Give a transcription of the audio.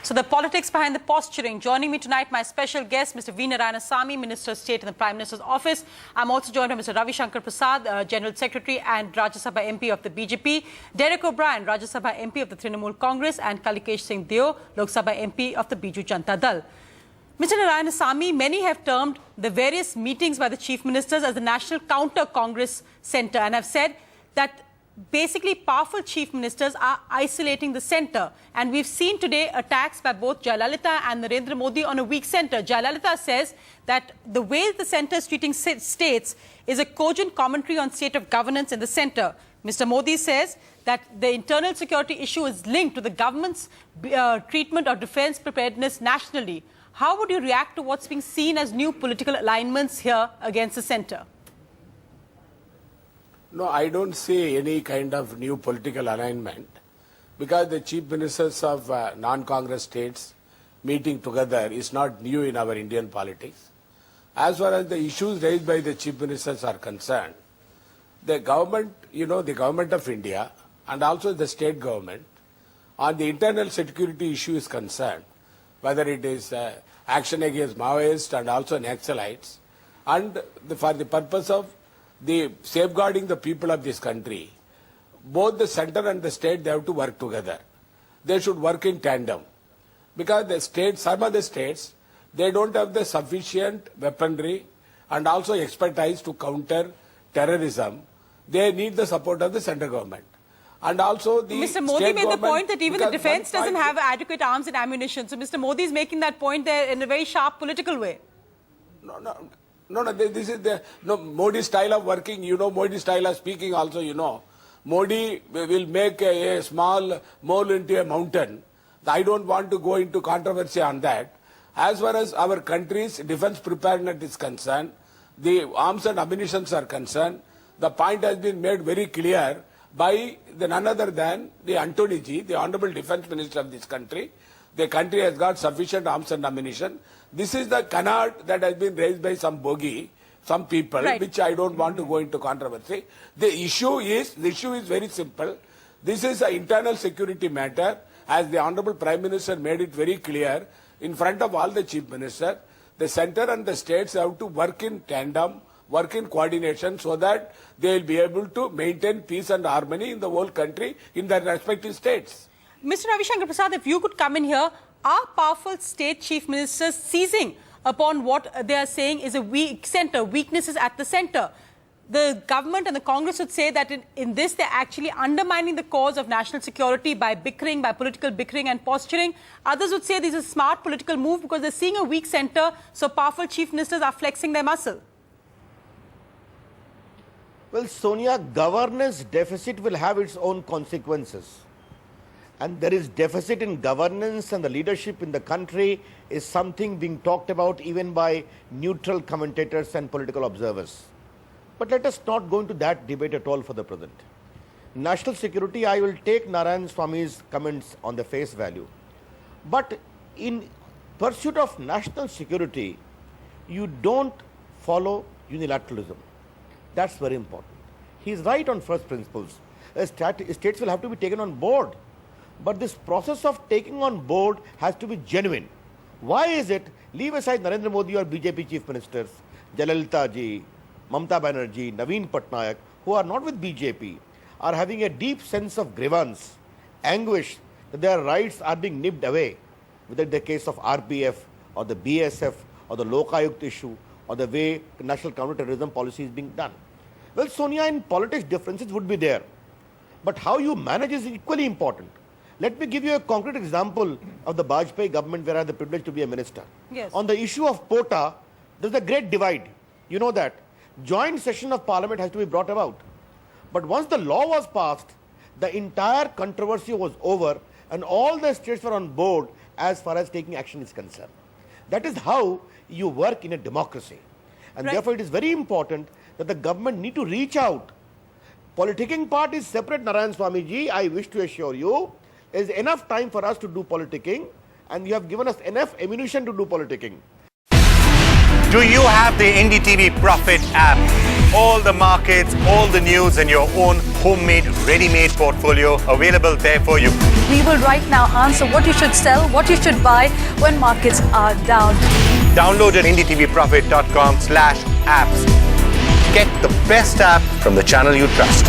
So the politics behind the posturing. Joining me tonight, my special guest, Mr. V. Narayanasamy, Minister of State in the Prime Minister's Office. I'm also joined by Mr. Ravi Shankar Prasad, General Secretary and Rajya Sabha MP of the BJP. Derek O'Brien, Rajya Sabha MP of the Trinamool Congress, and Kalikesh Singh Deo, Lok Sabha MP of the Biju Janata Dal. Mr. Narayanasamy, many have termed the various meetings by the Chief Ministers as the National Counter Congress Centre and have said that basically powerful chief ministers are isolating the centre, and we've seen today attacks by both Jayalalitha and Narendra Modi on a weak centre. Jayalalitha says that the way the centre is treating states is a cogent commentary on state of governance in the centre. Mr. Modi says that the internal security issue is linked to the government's treatment of defence preparedness nationally. How would you react to what's being seen as new political alignments here against the centre? No, I don't see any kind of new political alignment because the chief ministers of non-Congress states meeting together is not new in our Indian politics. As far as the issues raised by the chief ministers are concerned, the government, the government of India and also the state government on the internal security issue is concerned, whether it is action against Maoists and also Naxalites, and for the purpose of the safeguarding the people of this country, both the center and the state, they have to work together. They should work in tandem. Because the states, some of the states, they don't have the sufficient weaponry and also expertise to counter terrorism. They need the support of the central government. And also the Mr. Modi made the point that even the defense doesn't have adequate arms and ammunition. So Mr. Modi is making that point there in a very sharp political way. No, this is the Modi style of working, Modi style of speaking also, Modi will make a small mole into a mountain. I don't want to go into controversy on that. As far as our country's defense preparedness is concerned, the arms and ammunition are concerned, the point has been made very clear by none other than the Antony Ji, the Honorable Defense Minister of this country. The country has got sufficient arms and ammunition. This is the canard that has been raised by some people, right, which I don't want to go into controversy. The issue is very simple. This is an internal security matter, as the Honorable Prime Minister made it very clear in front of all the chief ministers. The centre and the states have to work in tandem, work in coordination, so that they will be able to maintain peace and harmony in the whole country in their respective states. Mr. Ravi Shankar Prasad, if you could come in here, are powerful state chief ministers seizing upon what they are saying is a weak centre, weaknesses at the centre? The government and the Congress would say that in this they're actually undermining the cause of national security by bickering, by political bickering and posturing. Others would say this is a smart political move because they're seeing a weak centre, so powerful chief ministers are flexing their muscle. Well, Sonia, governance deficit will have its own consequences. And there is deficit in governance, and the leadership in the country is something being talked about even by neutral commentators and political observers. But let us not go into that debate at all for the present. National security, I will take Narayanaswamy's comments on the face value. But in pursuit of national security, you don't follow unilateralism. That's very important. He is right on first principles. States will have to be taken on board. But this process of taking on board has to be genuine. Why is it? Leave aside Narendra Modi or BJP chief ministers, Jayalalitha ji, Mamata Banerjee, Naveen Patnaik, who are not with BJP, are having a deep sense of grievance, anguish that their rights are being nipped away, whether the case of RPF or the BSF or the Lokayukt issue or the way national counter-terrorism policy is being done. Well, Sonia, in politics differences would be there. But how you manage is equally important. Let me give you a concrete example of the Vajpayee government where I had the privilege to be a minister. Yes. On the issue of Pota, there's a great divide. You know that. Joint session of parliament has to be brought about. But once the law was passed, the entire controversy was over and all the states were on board as far as taking action is concerned. That is how you work in a democracy. And right, therefore it is very important that the government need to reach out. Politicking part is separate, Narayanaswamy ji. I wish to assure you, there is enough time for us to do politicking, and you have given us enough ammunition to do politicking. Do you have the NDTV Profit app? All the markets, all the news, and your own homemade, ready-made portfolio available there for you. We will right now answer what you should sell, what you should buy when markets are down. Download at IndyTVProfit.com/apps. Get the best app from the channel you trust.